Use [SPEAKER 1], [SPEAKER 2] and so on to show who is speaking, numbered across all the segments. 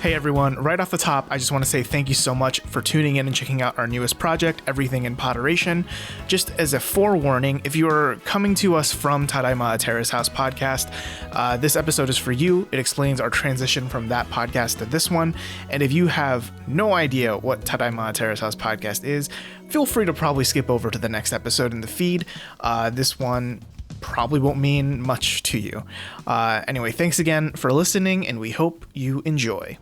[SPEAKER 1] Hey everyone, right off the top, I just want to say thank you so much for tuning in and checking out our newest project, Everything in Potteration. Just as a forewarning, if you're coming to us from Tadaima, a Terrace House Podcast, this episode is for you. It explains our transition from that podcast to this one. And if you have no idea what Tadaima, a Terrace House Podcast is, feel free to probably skip over to the next episode in the feed. This one probably won't mean much to you. Anyway, thanks again for listening, and we hope you enjoy.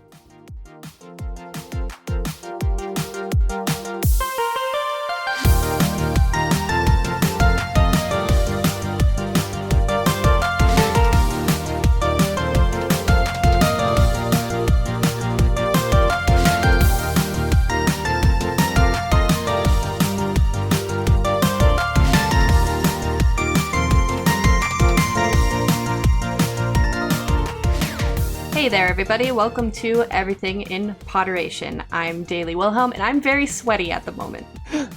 [SPEAKER 2] Hey there, everybody. Welcome to Everything in Potteration. I'm Daily Wilhelm, and I'm very sweaty at the moment.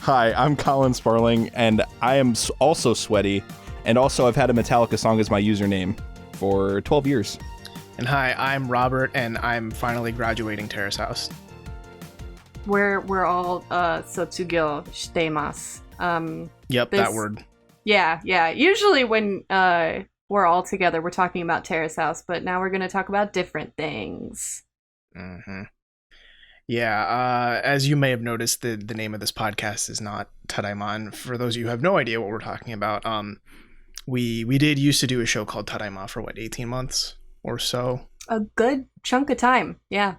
[SPEAKER 3] Hi, I'm Colin Sparling, and I am also sweaty, and also I've had a Metallica song as my username for 12 years.
[SPEAKER 1] And hi, I'm Robert, and I'm finally graduating Terrace House.
[SPEAKER 2] We're all sotsugyo shitemasu.
[SPEAKER 1] Yep, that word.
[SPEAKER 2] Yeah. Usually when we're all together, we're talking about Terrace House, but now we're going to talk about different things.
[SPEAKER 1] Mm-hmm. Yeah, as you may have noticed, the name of this podcast is not Tadaima. And for those of you who have no idea what we're talking about, we did used to do a show called Tadaima for 18 months or so.
[SPEAKER 2] A good chunk of time, yeah.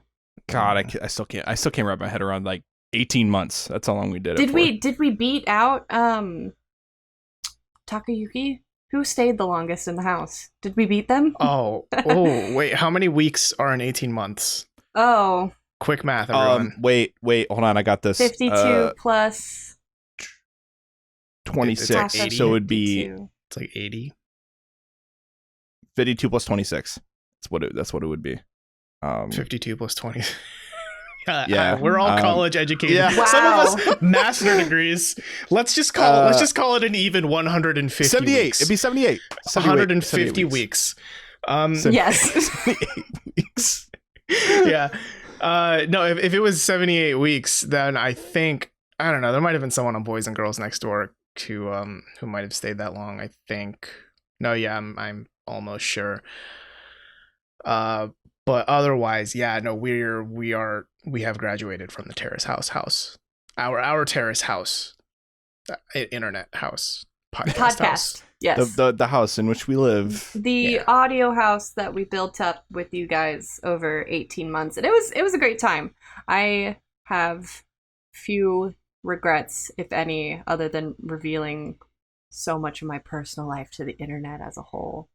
[SPEAKER 3] God, I still can't wrap my head around 18 months. That's how long we did it for.
[SPEAKER 2] Did we beat out Takayuki? Who stayed the longest in the house? Did we beat them?
[SPEAKER 1] Oh, wait. How many weeks are in 18 months?
[SPEAKER 2] Oh.
[SPEAKER 1] Quick math, everyone.
[SPEAKER 3] Wait. Hold on. I got this.
[SPEAKER 2] 52 plus
[SPEAKER 3] 26.
[SPEAKER 1] It's like
[SPEAKER 3] so it would be...
[SPEAKER 1] It's like 80.
[SPEAKER 3] 52 plus 26. That's what it would be.
[SPEAKER 1] 52 plus 20.
[SPEAKER 3] Yeah,
[SPEAKER 1] we're all college educated.
[SPEAKER 3] Yeah.
[SPEAKER 2] Wow.
[SPEAKER 1] Some of us master degrees. Let's just call it an even 150
[SPEAKER 3] 78.
[SPEAKER 1] weeks.
[SPEAKER 3] It'd be 78.
[SPEAKER 1] 150 weeks.
[SPEAKER 2] Yes.
[SPEAKER 3] 78 weeks.
[SPEAKER 1] Yeah. No, if it was 78 weeks, then I think, I don't know, there might have been someone on Boys and Girls Next Door who might have stayed that long, I think. No, yeah, I'm almost sure. But otherwise, yeah, no, we have graduated from the Terrace House. Our Terrace House, internet house, podcast house.
[SPEAKER 2] Yes.
[SPEAKER 3] The house in which we live.
[SPEAKER 2] The audio house that we built up with you guys over 18 months. And it was a great time. I have few regrets, if any, other than revealing so much of my personal life to the internet as a whole.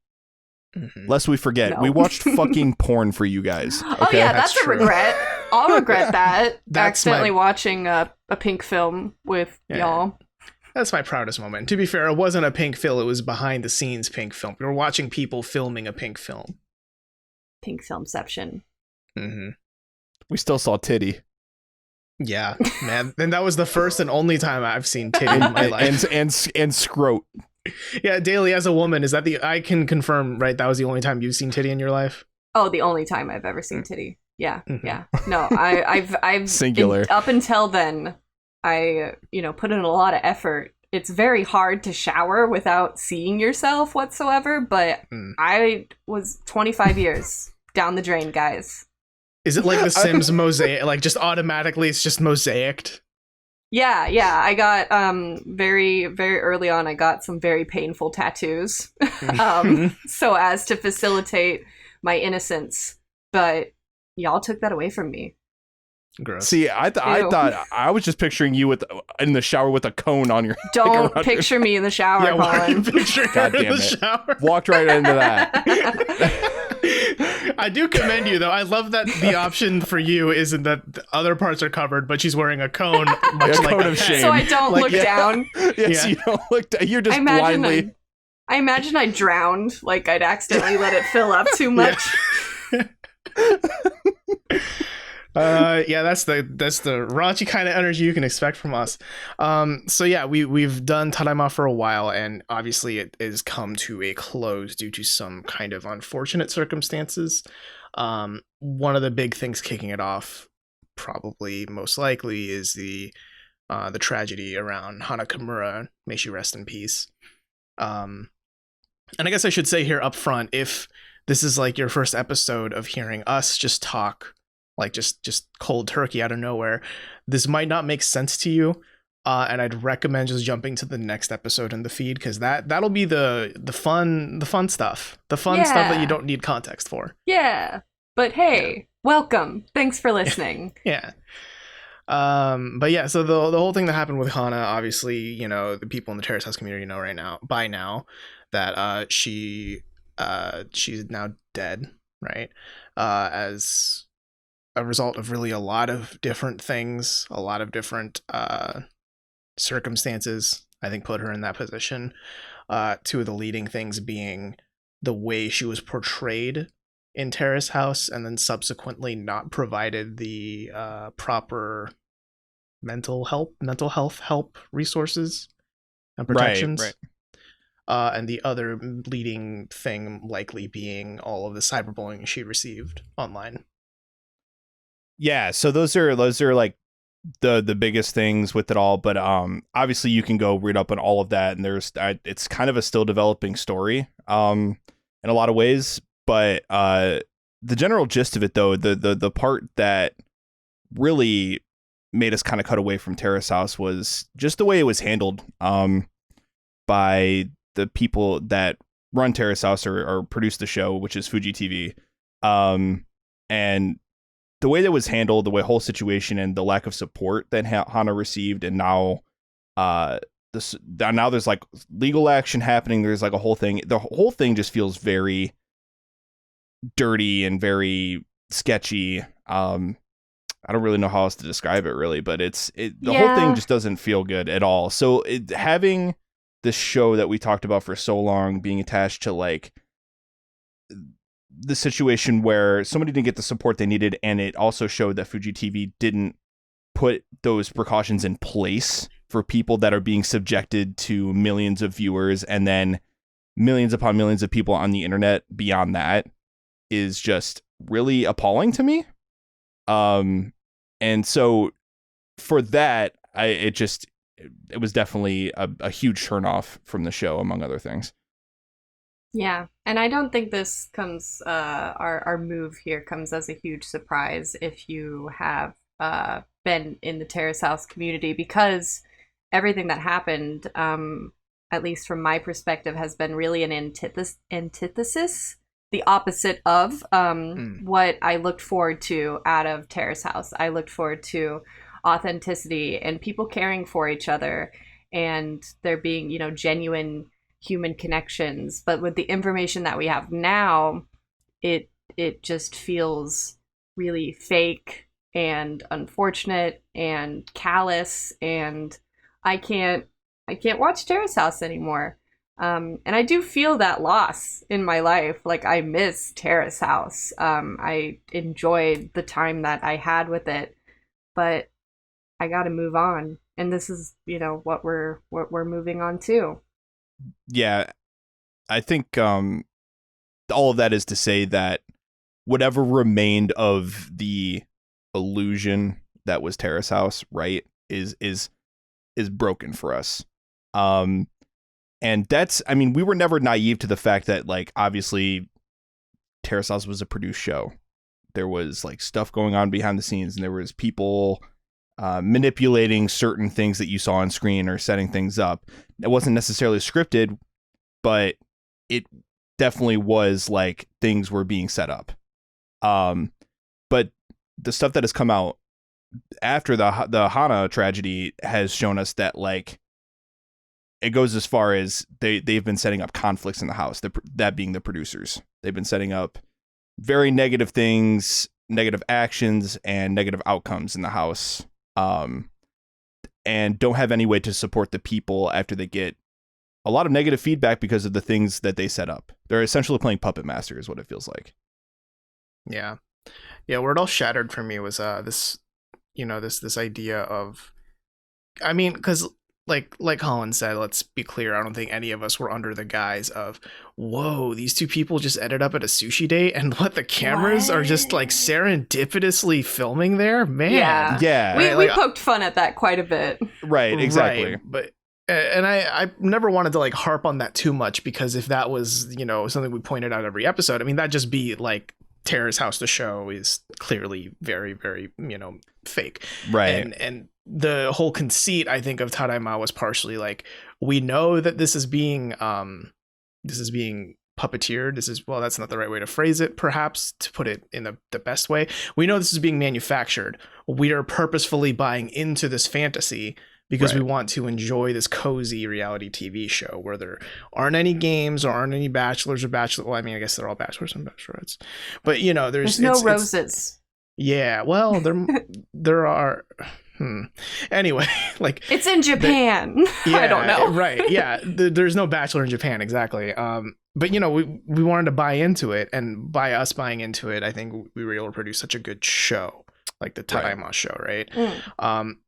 [SPEAKER 1] Mm-hmm.
[SPEAKER 3] Lest we forget,
[SPEAKER 2] No.
[SPEAKER 3] we watched fucking porn for you guys. Okay?
[SPEAKER 2] Oh yeah, that's a
[SPEAKER 1] true.
[SPEAKER 2] regret. I'll regret that.
[SPEAKER 1] That's
[SPEAKER 2] accidentally watching a pink film with y'all.
[SPEAKER 1] That's my proudest moment. To be fair, it wasn't a pink film, it was behind the scenes pink film. We were watching people filming a pink film.
[SPEAKER 2] Pink filmception.
[SPEAKER 1] Mm-hmm.
[SPEAKER 3] We still saw titty.
[SPEAKER 1] Yeah, man. And that was the first and only time I've seen titty in my life.
[SPEAKER 3] and scrote.
[SPEAKER 1] Yeah, Daily, as a woman, is that I can confirm, right? That was the only time you've seen titty in your life?
[SPEAKER 2] Oh, the only time I've ever seen titty. Yeah,
[SPEAKER 1] Mm-hmm.
[SPEAKER 2] yeah. No, I've
[SPEAKER 3] Singular.
[SPEAKER 2] up until then, I put in a lot of effort. It's very hard to shower without seeing yourself whatsoever, but I was 25 years down the drain, guys.
[SPEAKER 1] Is it like the Sims mosaic? Like just automatically, it's just mosaicked?
[SPEAKER 2] Yeah. I got very, very early on. I got some very painful tattoos, so as to facilitate my innocence. But y'all took that away from me.
[SPEAKER 1] Gross.
[SPEAKER 3] See, I thought I was just picturing you in the shower with a cone on your.
[SPEAKER 2] Don't picture me in the shower,
[SPEAKER 1] Yeah, why are you
[SPEAKER 2] Colin.
[SPEAKER 1] picturing her
[SPEAKER 3] God
[SPEAKER 1] in
[SPEAKER 3] damn
[SPEAKER 1] the
[SPEAKER 3] it.
[SPEAKER 1] shower?
[SPEAKER 3] Walked right into that.
[SPEAKER 1] I do commend you, though. I love that the option for you isn't that the other parts are covered, but she's wearing a cone, much
[SPEAKER 3] A
[SPEAKER 1] like
[SPEAKER 3] cone
[SPEAKER 1] a
[SPEAKER 3] of
[SPEAKER 1] pet.
[SPEAKER 3] shame.
[SPEAKER 2] So I don't look down.
[SPEAKER 3] Yes,
[SPEAKER 1] Yeah.
[SPEAKER 3] you don't look. You're just
[SPEAKER 2] I imagine
[SPEAKER 3] blindly.
[SPEAKER 2] I imagine I drowned. Like I'd accidentally let it fill up too much.
[SPEAKER 1] Yeah, that's the raunchy kind of energy you can expect from us. So yeah, we've done Tadaima for a while, and obviously it has come to a close due to some kind of unfortunate circumstances. One of the big things kicking it off, probably most likely, is the tragedy around Hana Kimura. May she rest in peace. And I guess I should say here up front, if this is like your first episode of hearing us just talk, like just cold turkey out of nowhere, this might not make sense to you. And I'd recommend just jumping to the next episode in the feed, because that'll be the fun stuff, stuff that you don't need context for.
[SPEAKER 2] Yeah, but hey, welcome. Thanks for listening.
[SPEAKER 1] Yeah. But yeah, so the whole thing that happened with Hana, obviously, you know, the people in the Terrace House community know by now that she's now dead, right? As a result of really a lot of different things, a lot of different circumstances, I think, put her in that position. Two of the leading things being the way she was portrayed in Terrace House, and then subsequently not provided the proper mental health help resources and protections. Right. And the other leading thing likely being all of the cyberbullying she received online.
[SPEAKER 3] Yeah, so those are like the biggest things with it all, but obviously you can go read up on all of that, and it's kind of a still developing story in a lot of ways, but the general gist of it, though, the part that really made us kind of cut away from Terrace House was just the way it was handled by the people that run Terrace House or produce the show, which is Fuji TV, and the way that was handled, the whole situation, and the lack of support that Hana received, and now there's like legal action happening. There's like a whole thing. The whole thing just feels very dirty and very sketchy. I don't really know how else to describe it, really, but the whole thing just doesn't feel good at all. So having this show that we talked about for so long being attached to like the situation where somebody didn't get the support they needed, and it also showed that Fuji TV didn't put those precautions in place for people that are being subjected to millions of viewers and then millions upon millions of people on the internet beyond that, is just really appalling to me. And so for that, it was definitely a huge turnoff from the show, among other things.
[SPEAKER 2] Yeah, and I don't think this comes, our move here comes as a huge surprise if you have been in the Terrace House community, because everything that happened, at least from my perspective, has been really an antithesis, the opposite of what I looked forward to out of Terrace House. I looked forward to authenticity and people caring for each other, and there being, you know, genuine human connections. But with the information that we have now, it just feels really fake and unfortunate and callous, and I can't watch Terrace House anymore. And I do feel that loss in my life. Like, I miss Terrace House. I enjoyed the time that I had with it, but I got to move on. And this is, you know, what we're moving on to.
[SPEAKER 3] Yeah, I think all of that is to say that whatever remained of the illusion that was Terrace House, right, is broken for us. And that's, I mean, we were never naive to the fact that, like, obviously Terrace House was a produced show. There was like stuff going on behind the scenes, and there was people manipulating certain things that you saw on screen or setting things up. It wasn't necessarily scripted, but it definitely was like things were being set up. But the stuff that has come out after the Hana tragedy has shown us that, like, it goes as far as they've been setting up conflicts in the house, that being the producers. They've been setting up very negative things, negative actions, and negative outcomes in the house. And don't have any way to support the people after they get a lot of negative feedback because of the things that they set up. They're essentially playing puppet master, is what it feels like.
[SPEAKER 1] Yeah. Where it all shattered for me was this idea of, I mean, because like Colin said, let's be clear, I don't think any of us were under the guise of, whoa, these two people just ended up at a sushi date and what, the cameras are just like serendipitously filming there, man.
[SPEAKER 3] Yeah.
[SPEAKER 2] We poked fun at that quite a bit.
[SPEAKER 3] Right, exactly.
[SPEAKER 1] Right, but and I never wanted to like harp on that too much, because if that was, you know, something we pointed out every episode, I mean, that'd just be like Terrace House, the show, is clearly very, very, you know, fake.
[SPEAKER 3] Right.
[SPEAKER 1] And the whole conceit, I think, of Tadaima was partially like, we know that this is being puppeteered. Well, that's not the right way to phrase it, perhaps, to put it in the best way. We know this is being manufactured. We are purposefully buying into this fantasy because we want to enjoy this cozy reality TV show where there aren't any games or aren't any bachelors or bachelor. Well, I mean, I guess they're all bachelors and bachelorettes, but you know, there's
[SPEAKER 2] no roses.
[SPEAKER 1] Yeah, well, there are. Anyway, like,
[SPEAKER 2] it's in Japan.
[SPEAKER 1] Yeah,
[SPEAKER 2] I don't know.
[SPEAKER 1] Right? Yeah, there's no bachelor in Japan, exactly. But you know, we wanted to buy into it, and by us buying into it, I think we were able to produce such a good show, like the Tadaima show, right?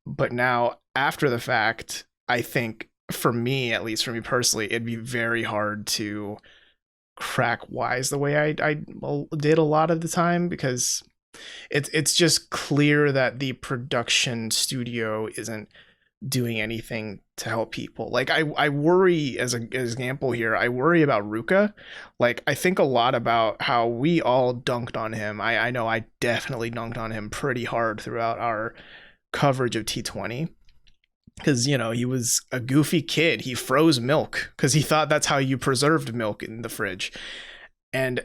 [SPEAKER 1] But now, after the fact, I think for me, at least for me personally, it'd be very hard to crack wise the way I did a lot of the time, because it's just clear that the production studio isn't doing anything to help people. Like I worry, as an example here, I worry about Ruka. Like, I think a lot about how we all dunked on him. I know I definitely dunked on him pretty hard throughout our coverage of T20. Because, you know, he was a goofy kid. He froze milk because he thought that's how you preserved milk in the fridge. And,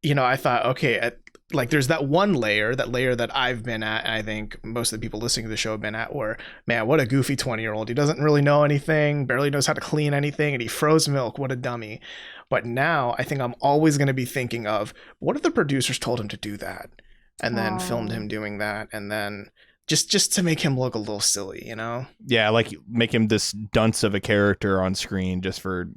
[SPEAKER 1] you know, I thought, okay, like, there's that layer that I've been at, and I think most of the people listening to the show have been at, where, man, what a goofy 20-year-old. He doesn't really know anything, barely knows how to clean anything, and he froze milk. What a dummy. But now I think I'm always going to be thinking of, what if the producers told him to do that and then filmed him doing that, and then just to make him look a little silly, you know? Yeah,
[SPEAKER 3] like make him this dunce of a character on screen just for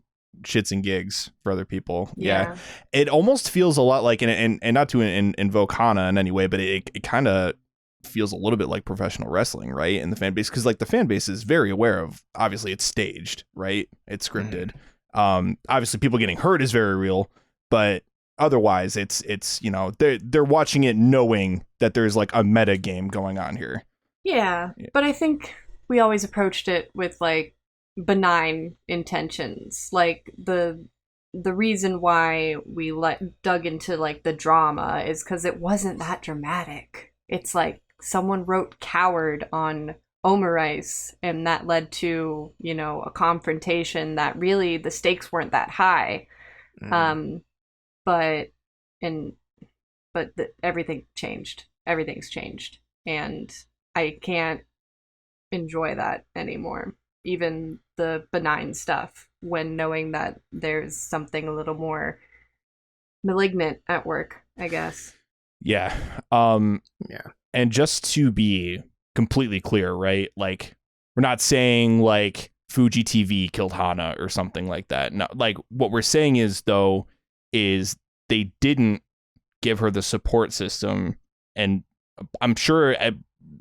[SPEAKER 3] shits and gigs for other people. Yeah. It almost feels a lot like, and not to invoke Hana in any way, but it kind of feels a little bit like professional wrestling, right? In the fan base, because like the fan base is very aware of, obviously it's staged, right? It's scripted. Obviously people getting hurt is very real, but otherwise it's you know, they're watching it knowing that there's like a meta game going on here.
[SPEAKER 2] Yeah, but I think we always approached it with like benign intentions. Like the reason why we dug into like the drama is because it wasn't that dramatic. It's like someone wrote coward on omurice, and that led to, you know, a confrontation that really the stakes weren't that high. But everything changed. Everything's changed, and I can't enjoy that anymore. Even the benign stuff, when knowing that there's something a little more malignant at work, I guess.
[SPEAKER 3] Yeah. And just to be completely clear, right? Like, we're not saying like Fuji TV killed Hana or something like that. No, like what we're saying is is they didn't give her the support system, and I'm sure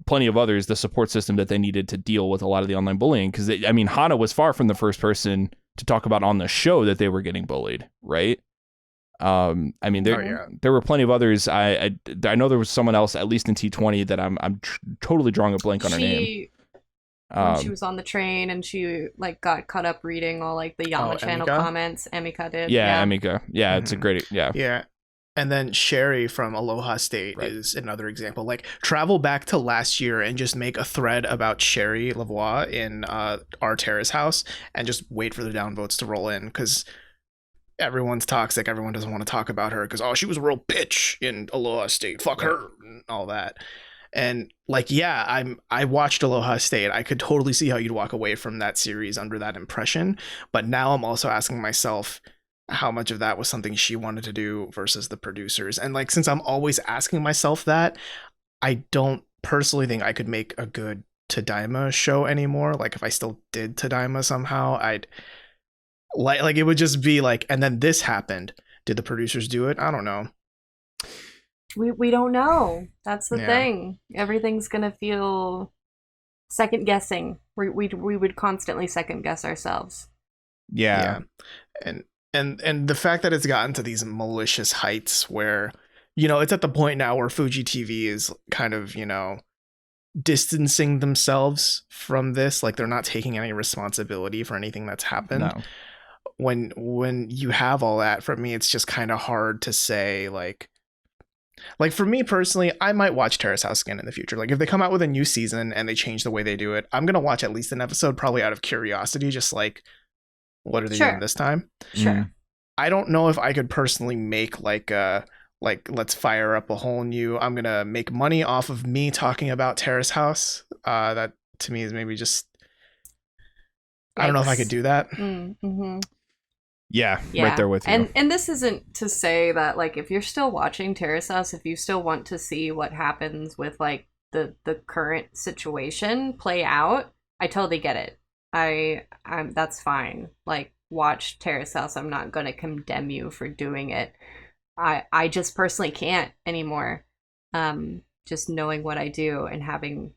[SPEAKER 3] plenty of others, the support system that they needed to deal with a lot of the online bullying. Because I mean, Hana was far from the first person to talk about on the show that they were getting bullied, right? I mean, there were plenty of others. I know there was someone else, at least in T20, that I'm totally drawing a blank on her name.
[SPEAKER 2] When she was on the train and she like got caught up reading all like the Yama channel comments. Emika did.
[SPEAKER 3] Yeah, Emika. Yeah, it's a great. Yeah.
[SPEAKER 1] And then Sherry from Aloha State is another example. Like, travel back to last year and just make a thread about Sherry Lavoie in our Terrace House, and just wait for the downvotes to roll in, because everyone's toxic. Everyone doesn't want to talk about her because, she was a real bitch in Aloha State. Fuck her and all that. And like, I watched Aloha State. I could totally see how you'd walk away from that series under that impression. But now I'm also asking myself how much of that was something she wanted to do versus the producers. And like, since I'm always asking myself that, I don't personally think I could make a good Tadaima show anymore. Like, if I still did Tadaima somehow, I'd like it would just be like, and then this happened. Did the producers do it? I don't know.
[SPEAKER 2] We don't know. That's the thing. Everything's gonna feel second guessing. We would constantly second guess ourselves.
[SPEAKER 3] Yeah.
[SPEAKER 1] And the fact that it's gotten to these malicious heights where, it's at the point now where Fuji TV is kind of, distancing themselves from this, like they're not taking any responsibility for anything that's happened.
[SPEAKER 3] No.
[SPEAKER 1] When you have all that, for me it's just kind of hard to say, like for me personally, I might watch Terrace House again in the future. Like if they come out with a new season and they change the way they do it, I'm gonna watch at least an episode, probably out of curiosity, just like, what are they doing this time?
[SPEAKER 2] Sure.
[SPEAKER 1] I don't know if I could personally make like let's fire up a whole new, I'm gonna make money off of me talking about Terrace House. That to me is maybe just, I don't know if I could do that.
[SPEAKER 2] Mm-hmm.
[SPEAKER 3] Yeah, right there with you.
[SPEAKER 2] And this isn't to say that, like, if you're still watching Terrace House, if you still want to see what happens with, like, the current situation play out, I totally get it. I'm that's fine. Like, watch Terrace House. I'm not going to condemn you for doing it. I just personally can't anymore. Just knowing what I do and having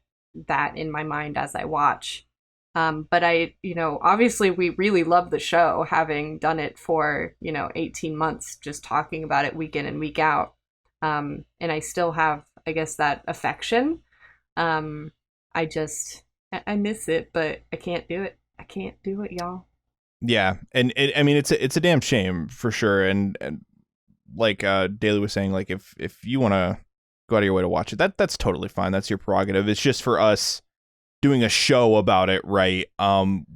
[SPEAKER 2] that in my mind as I watch. But obviously we really love the show, having done it for, 18 months, just talking about it week in and week out. And I still have, I guess, that affection. I miss it, but I can't do it. I can't do it, y'all.
[SPEAKER 3] Yeah. And it's a damn shame for sure. And like Daly was saying, like if you want to go out of your way to watch it, that's totally fine. That's your prerogative. It's just for us doing a show about it, right?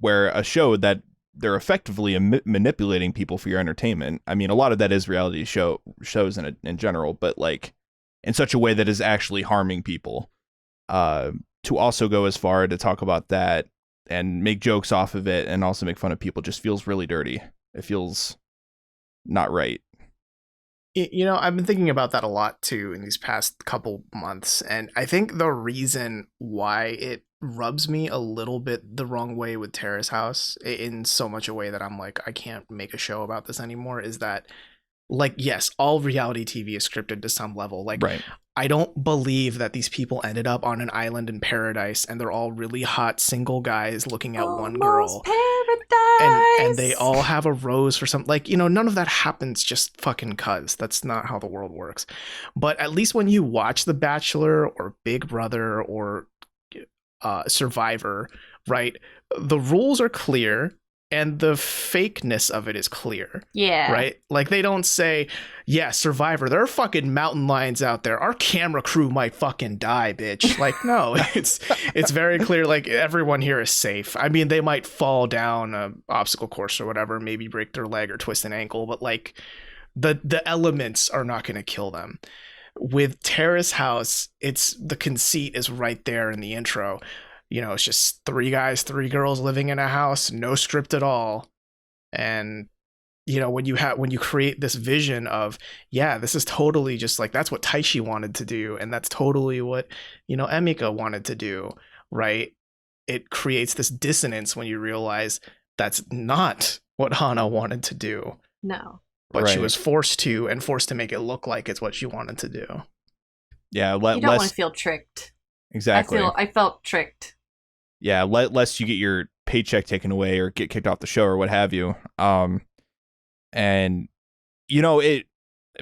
[SPEAKER 3] Where a show that they're effectively manipulating people for your entertainment. I mean, a lot of that is reality shows in general, but like in such a way that is actually harming people. To also go as far to talk about that and make jokes off of it and also make fun of people just feels really dirty. It feels not right.
[SPEAKER 1] I've been thinking about that a lot too in these past couple months, and I think the reason why it rubs me a little bit the wrong way with Terrace House, in so much a way that I'm like, I can't make a show about this anymore, is that, like, yes, all reality TV is scripted to some level. Like,
[SPEAKER 3] right.
[SPEAKER 1] I don't believe that these people ended up on an island in paradise and they're all really hot single guys looking at one girl. And they all have a rose for some, like, none of that happens just fucking cuz. That's not how the world works. But at least when you watch The Bachelor or Big Brother or Survivor, right, the rules are clear and the fakeness of it is clear.
[SPEAKER 2] Yeah.
[SPEAKER 1] Right? Like, they don't say, yeah, Survivor, there are fucking mountain lions out there. Our camera crew might fucking die, bitch. Like, no, it's very clear. Like, everyone here is safe. I mean, they might fall down an obstacle course or whatever, maybe break their leg or twist an ankle, but like the elements are not going to kill them. With Terrace House, the conceit is right there in the intro. It's just 3 guys, 3 girls living in a house, no script at all. And, when you create this vision of, yeah, this is totally just like, that's what Taishi wanted to do. And that's totally what, Emika wanted to do, right? It creates this dissonance when you realize that's not what Hana wanted to do.
[SPEAKER 2] No.
[SPEAKER 1] But she was forced to make it look like it's what she wanted to do.
[SPEAKER 3] Yeah.
[SPEAKER 2] You don't want to feel tricked.
[SPEAKER 3] Exactly.
[SPEAKER 2] I felt tricked.
[SPEAKER 3] Yeah, lest you get your paycheck taken away or get kicked off the show or what have you. And it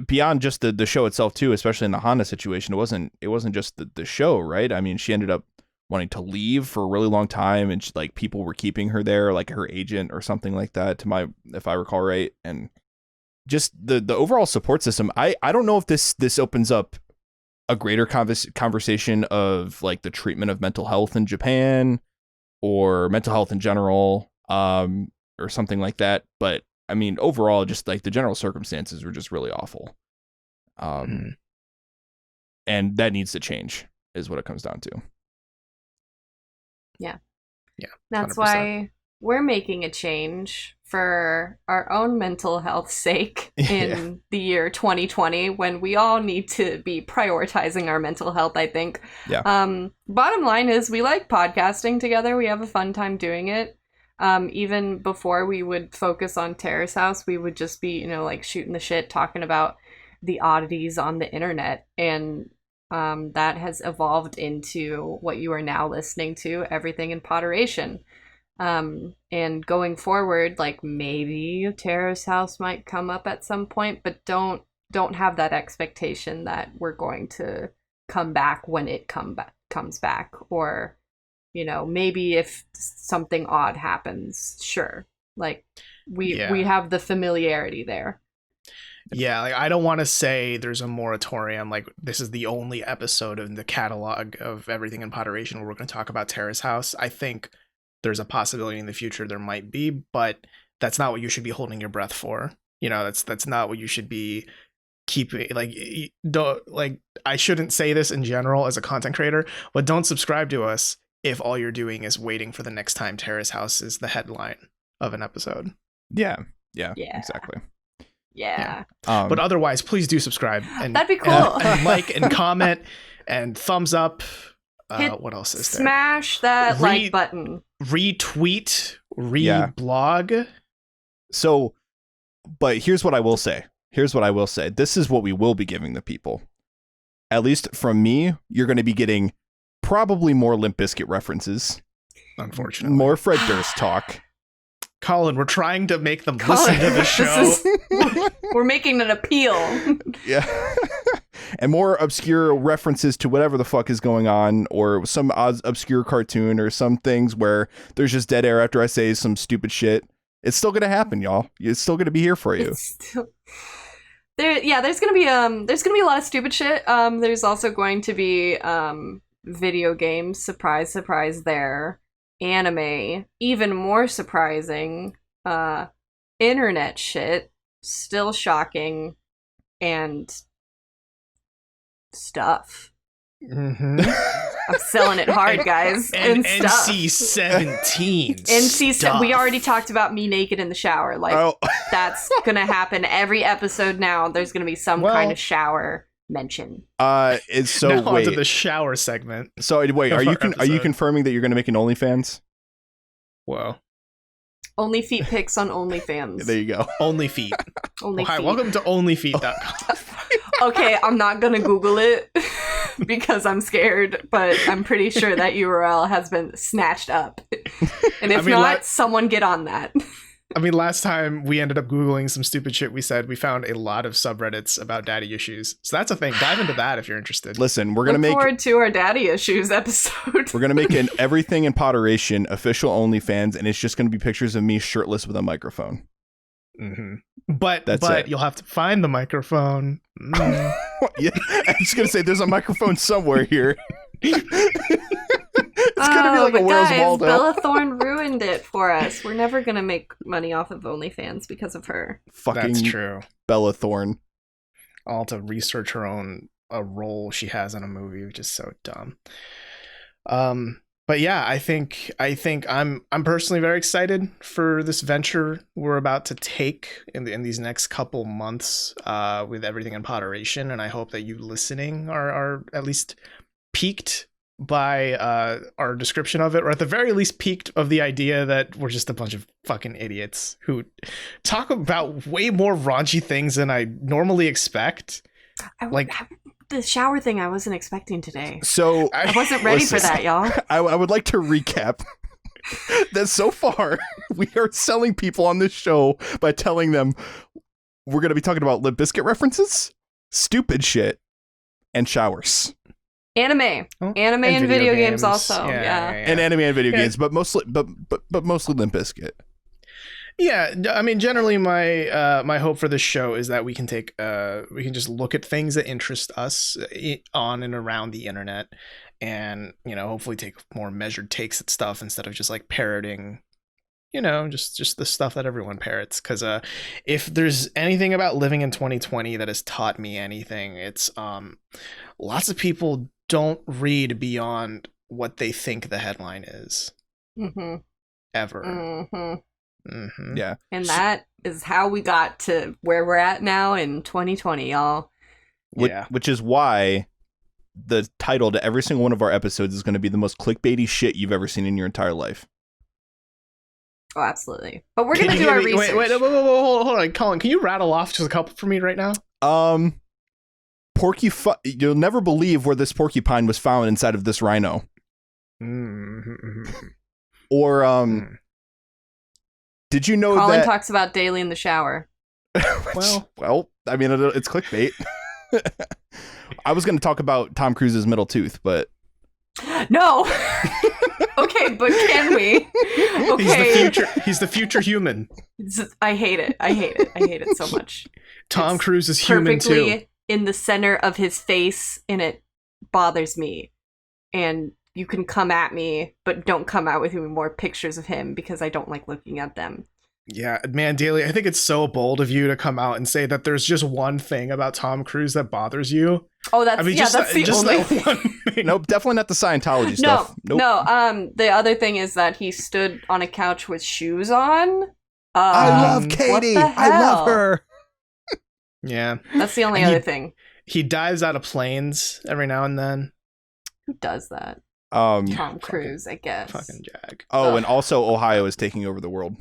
[SPEAKER 3] beyond just the show itself too, especially in the Hana situation, it wasn't just the show, right? I mean, she ended up wanting to leave for a really long time, and like people were keeping her there, like her agent or something like that, if I recall right. And just the overall support system. I don't know if this opens up a greater conversation of like the treatment of mental health in Japan or mental health in general, or something like that. But I mean, overall, just like the general circumstances were just really awful. And that needs to change is what it comes down to.
[SPEAKER 2] Yeah.
[SPEAKER 1] Yeah.
[SPEAKER 2] That's
[SPEAKER 1] 100%.
[SPEAKER 2] why we're making a change for our own mental health sake in the year 2020, when we all need to be prioritizing our mental health, I think.
[SPEAKER 3] Yeah.
[SPEAKER 2] Bottom line is, we like podcasting together. We have a fun time doing it. Even before we would focus on Terrace House, we would just be, like shooting the shit, talking about the oddities on the internet. And that has evolved into what you are now listening to, Everything in Potteration. And going forward, like maybe Terrace House might come up at some point, but don't have that expectation that we're going to come back when it comes back, or maybe if something odd happens, sure. Like we have the familiarity there.
[SPEAKER 1] Yeah, like I don't want to say there's a moratorium, like this is the only episode in the catalog of Everything in Potteration where we're going to talk about Terrace House. I think there's a possibility in the future there might be, but that's not what you should be holding your breath for. That's not what you should be keeping. Like I shouldn't say this in general as a content creator, but don't subscribe to us if all you're doing is waiting for the next time Terrace House is the headline of an episode.
[SPEAKER 3] Yeah, exactly.
[SPEAKER 2] Yeah.
[SPEAKER 1] But otherwise, please do subscribe. And
[SPEAKER 2] that'd be cool.
[SPEAKER 1] And like and comment and thumbs up. What else is there?
[SPEAKER 2] Smash that like button.
[SPEAKER 1] Retweet, reblog.
[SPEAKER 3] So, but here's what I will say. This is what we will be giving the people. At least from me, you're going to be getting probably more Limp Bizkit references.
[SPEAKER 1] Unfortunately.
[SPEAKER 3] More Fred Durst talk.
[SPEAKER 1] Colin, we're trying to make them listen to the show.
[SPEAKER 2] We're making an appeal.
[SPEAKER 3] Yeah. And more obscure references to whatever the fuck is going on, or some obscure cartoon, or some things where there's just dead air after I say some stupid shit. It's still going to happen, y'all. It's still going to be here for you.
[SPEAKER 2] There's going to be a lot of stupid shit. There's also going to be video games, surprise there. Anime, even more surprising, internet shit, still shocking, and stuff.
[SPEAKER 1] Mm-hmm.
[SPEAKER 2] I'm selling it hard, guys.
[SPEAKER 1] and
[SPEAKER 2] stuff.
[SPEAKER 1] NC-17.
[SPEAKER 2] We already talked about me naked in the shower. That's gonna happen every episode now. There's gonna be some kind of shower mention.
[SPEAKER 3] It's so
[SPEAKER 1] now
[SPEAKER 3] wait.
[SPEAKER 1] onto the shower segment.
[SPEAKER 3] So wait, are you confirming that you're going to make an OnlyFans?
[SPEAKER 1] Whoa.
[SPEAKER 2] Only feet pics on OnlyFans.
[SPEAKER 3] There you go.
[SPEAKER 1] Only feet.
[SPEAKER 2] Only
[SPEAKER 1] Hi,
[SPEAKER 2] feet.
[SPEAKER 1] welcome to onlyfeet.com.
[SPEAKER 2] Okay, I'm not gonna Google it because I'm scared, but I'm pretty sure that URL has been snatched up. And if someone get on that.
[SPEAKER 1] I mean, last time we ended up Googling some stupid shit we said, we found a lot of subreddits about daddy issues. So that's a thing. Dive into that if you're interested.
[SPEAKER 3] Listen, we're going to
[SPEAKER 2] Look forward to our daddy issues episode.
[SPEAKER 3] We're going to make an Everything in Potteration official OnlyFans, and it's just going to be pictures of me shirtless with a microphone.
[SPEAKER 1] Mm-hmm. But you'll have to find the microphone.
[SPEAKER 3] Yeah, I'm just going to say there's a microphone somewhere here. It's gonna be like a Where's Waldo.
[SPEAKER 2] Bella Thorne ruined it for us. We're never gonna make money off of OnlyFans because of her.
[SPEAKER 3] Fucking
[SPEAKER 1] That's true.
[SPEAKER 3] Bella Thorne.
[SPEAKER 1] All to research her own role she has in a movie, which is so dumb. But yeah, I think I'm personally very excited for this venture we're about to take in these next couple months with Everything in Potteration, and I hope that you listening are at least piqued by our description of it, or at the very least piqued of the idea that we're just a bunch of fucking idiots who talk about way more raunchy things than I normally expect.
[SPEAKER 2] The shower thing I wasn't expecting today.
[SPEAKER 3] So
[SPEAKER 2] I wasn't ready for that, y'all.
[SPEAKER 3] I would like to recap that so far we are selling people on this show by telling them we're going to be talking about Limp Bizkit references, stupid shit, and showers.
[SPEAKER 2] Anime and video games also. Yeah.
[SPEAKER 3] And anime and video games, but mostly Limp Bizkit.
[SPEAKER 1] Yeah, I mean, generally my hope for this show is that we can just look at things that interest us on and around the internet, and hopefully take more measured takes at stuff instead of just like parroting, just the stuff that everyone parrots. Because if there's anything about living in 2020 that has taught me anything, it's lots of people don't read beyond what they think the headline is.
[SPEAKER 2] Mm-hmm.
[SPEAKER 1] Ever.
[SPEAKER 2] Mm-hmm.
[SPEAKER 1] Mm-hmm.
[SPEAKER 3] Yeah.
[SPEAKER 2] And that is how we got to where we're at now in 2020, y'all.
[SPEAKER 3] Which is why the title to every single one of our episodes is going to be the most clickbaity shit you've ever seen in your entire life.
[SPEAKER 2] Oh, absolutely. But we're going to do our research.
[SPEAKER 1] Wait, hold on. Colin, can you rattle off just a couple for me right now?
[SPEAKER 3] You'll never believe where this porcupine was found inside of this rhino. Or did you know
[SPEAKER 2] Colin
[SPEAKER 3] that
[SPEAKER 2] talks about daily in the shower?
[SPEAKER 3] well, I mean, it's clickbait. I was going to talk about Tom Cruise's middle tooth, but
[SPEAKER 2] no. Okay, but can we? Okay.
[SPEAKER 1] He's the future human.
[SPEAKER 2] I hate it. I hate it so much.
[SPEAKER 1] Tom Cruise is human too.
[SPEAKER 2] Perfectly in the center of his face, and it bothers me. And you can come at me, but don't come out with more pictures of him because I don't like looking at them.
[SPEAKER 1] Yeah, man, Daly, I think it's so bold of you to come out and say that there's just one thing about Tom Cruise that bothers you.
[SPEAKER 2] Oh, that's the only
[SPEAKER 1] thing.
[SPEAKER 3] Nope, definitely not the Scientology stuff. Nope.
[SPEAKER 2] No, the other thing is that he stood on a couch with shoes on.
[SPEAKER 3] I love Katie. I love her.
[SPEAKER 1] Yeah.
[SPEAKER 2] That's the only other thing.
[SPEAKER 1] He dives out of planes every now and then.
[SPEAKER 2] Who does that? Tom Cruise, I guess.
[SPEAKER 1] Fucking Jag.
[SPEAKER 3] Oh, and also Ohio is taking over the world.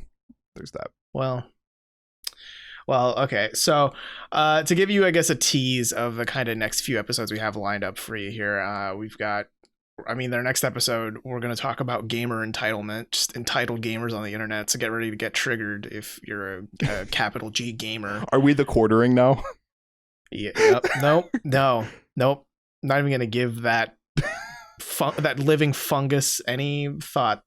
[SPEAKER 3] There's that.
[SPEAKER 1] Well, okay. So, to give you, I guess, a tease of the kind of next few episodes we have lined up for you here, we've got, their next episode, we're going to talk about gamer entitlement, just entitled gamers on the internet. So get ready to get triggered if you're a capital G gamer.
[SPEAKER 3] Are we the quartering now?
[SPEAKER 1] Yeah. Nope. Not even going to give that that living fungus any thought.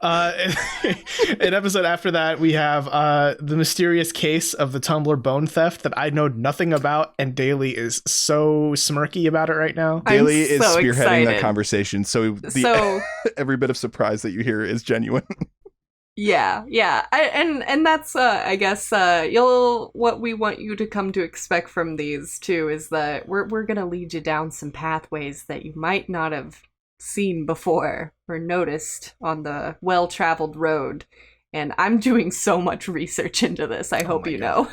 [SPEAKER 1] An episode after that, we have the mysterious case of the Tumblr bone theft that I know nothing about, and Daly is so smirky about it right now.
[SPEAKER 3] Daly is
[SPEAKER 2] so
[SPEAKER 3] spearheading
[SPEAKER 2] excited.
[SPEAKER 3] that conversation, so every bit of surprise that you hear is genuine.
[SPEAKER 2] Yeah. And that's I guess what we want you to come to expect from these too is that we're gonna lead you down some pathways that you might not have seen before or noticed on the well-traveled road. And I'm doing so much research into this. I hope you know.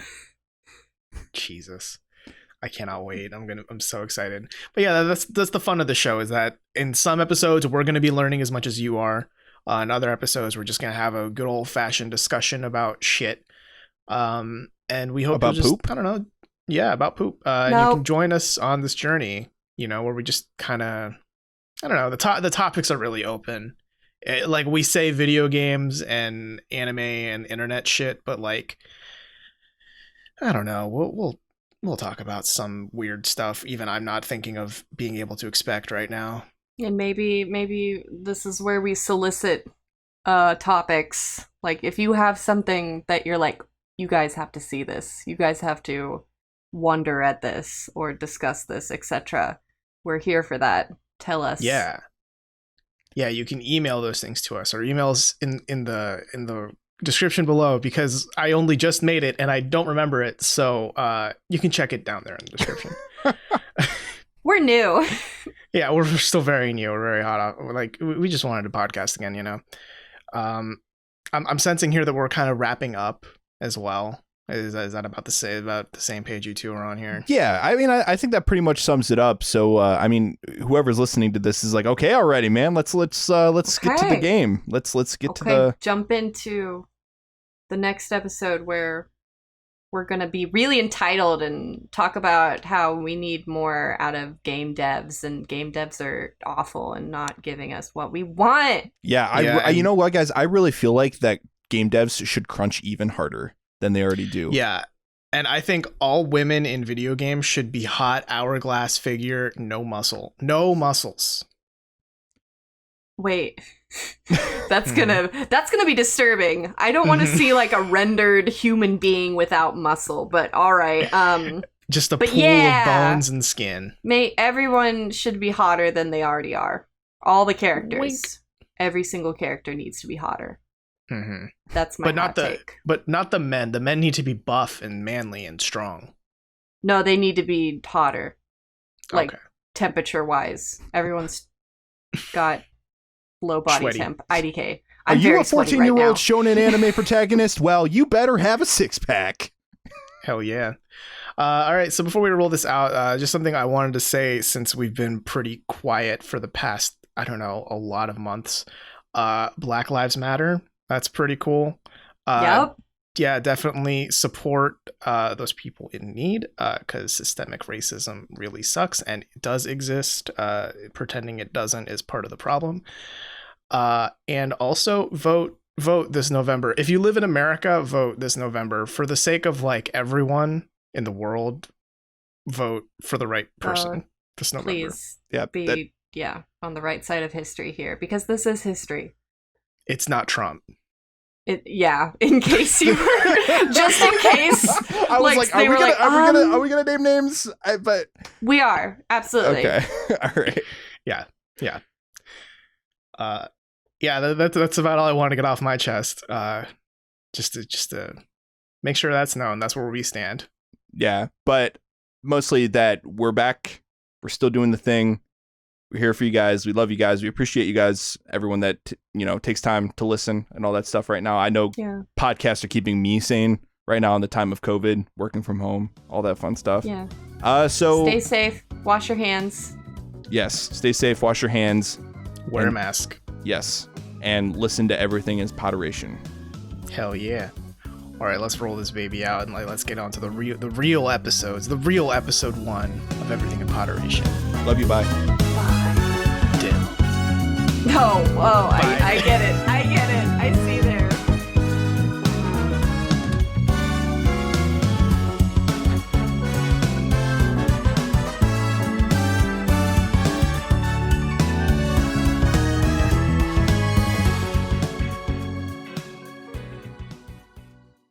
[SPEAKER 1] Jesus. I cannot wait. I'm so excited. But yeah, that's the fun of the show, is that in some episodes we're going to be learning as much as you are. In other episodes we're just going to have a good old-fashioned discussion about shit. And we hope
[SPEAKER 3] about poop.
[SPEAKER 1] I don't know. Yeah, about poop. And you can join us on this journey, where we just kind of, I don't know, the topics are really open. Like, we say video games and anime and internet shit, but like, I don't know, we'll talk about some weird stuff even I'm not thinking of being able to expect right now.
[SPEAKER 2] And maybe this is where we solicit topics. Like, if you have something that you're like, you guys have to see this, you guys have to wonder at this or discuss this, etc. We're here for that. Tell us.
[SPEAKER 1] Yeah, you can email those things to us. Our email's in the description below, because I only just made it and I don't remember it, so you can check it down there in the description.
[SPEAKER 2] We're new.
[SPEAKER 1] Yeah, we're still very new. We're very hot. Like, we just wanted to podcast again, I'm sensing here that we're kind of wrapping up as well. Is that about the same page you two are on here?
[SPEAKER 3] Yeah, I think that pretty much sums it up. So, whoever's listening to this is like, okay, already, man. Let's get to the game. Let's get to the
[SPEAKER 2] jump into the next episode where we're gonna be really entitled and talk about how we need more out of game devs, and game devs are awful and not giving us what we want.
[SPEAKER 3] Yeah, you know what, guys? I really feel like that game devs should crunch even harder than they already do.
[SPEAKER 1] Yeah. And I think all women in video games should be hot hourglass figure, no muscles.
[SPEAKER 2] Wait. That's gonna be disturbing. I don't want to see like a rendered human being without muscle, but all right.
[SPEAKER 1] Just a pool of bones and skin.
[SPEAKER 2] Everyone should be hotter than they already are. All the characters.
[SPEAKER 1] Wink.
[SPEAKER 2] Every single character needs to be hotter.
[SPEAKER 1] Mm-hmm.
[SPEAKER 2] That's my take.
[SPEAKER 1] But not the men. The men need to be buff and manly and strong.
[SPEAKER 2] No, they need to be hotter. Like,
[SPEAKER 1] okay.
[SPEAKER 2] Temperature-wise. Everyone's got low body
[SPEAKER 1] Sweaty.
[SPEAKER 2] temp. IDK.
[SPEAKER 3] Are you a 14-year-old shonen anime protagonist? Well, you better have a six-pack.
[SPEAKER 1] Hell yeah. All right, so before we roll this out, just something I wanted to say, since we've been pretty quiet for the past, I don't know, a lot of months. Black Lives Matter. That's pretty cool.
[SPEAKER 2] Yep.
[SPEAKER 1] yeah, definitely support those people in need, because systemic racism really sucks and it does exist. Pretending it doesn't is part of the problem. And also vote this November. If you live in America, vote this November. For the sake of like everyone in the world, vote for the right person this November.
[SPEAKER 2] Please be on the right side of history here, because this is history.
[SPEAKER 1] It's not Trump.
[SPEAKER 2] In case you were, just in case.
[SPEAKER 3] I was like, are we gonna name names? But
[SPEAKER 2] we are, absolutely.
[SPEAKER 3] Okay. All right.
[SPEAKER 1] Yeah. That's about all I want to get off my chest. Just to make sure that's known. That's where we stand.
[SPEAKER 3] Yeah, but mostly that we're back. We're still doing the thing. We're here for you guys. We love you guys. We appreciate you guys. Everyone that takes time to listen and all that stuff right now. I know podcasts are keeping me sane right now in the time of COVID, working from home, all that fun stuff.
[SPEAKER 2] Yeah.
[SPEAKER 3] So
[SPEAKER 2] stay safe. Wash your hands.
[SPEAKER 3] Yes. Stay safe. Wash your hands.
[SPEAKER 1] Wear a mask.
[SPEAKER 3] Yes. And listen to Everything is Potteration.
[SPEAKER 1] Hell yeah. All right, let's roll this baby out and let's get on to the real episodes. The real episode 1 of Everything in Potteration.
[SPEAKER 3] Love you. Bye.
[SPEAKER 2] Bye.
[SPEAKER 1] Dim.
[SPEAKER 2] No. Oh,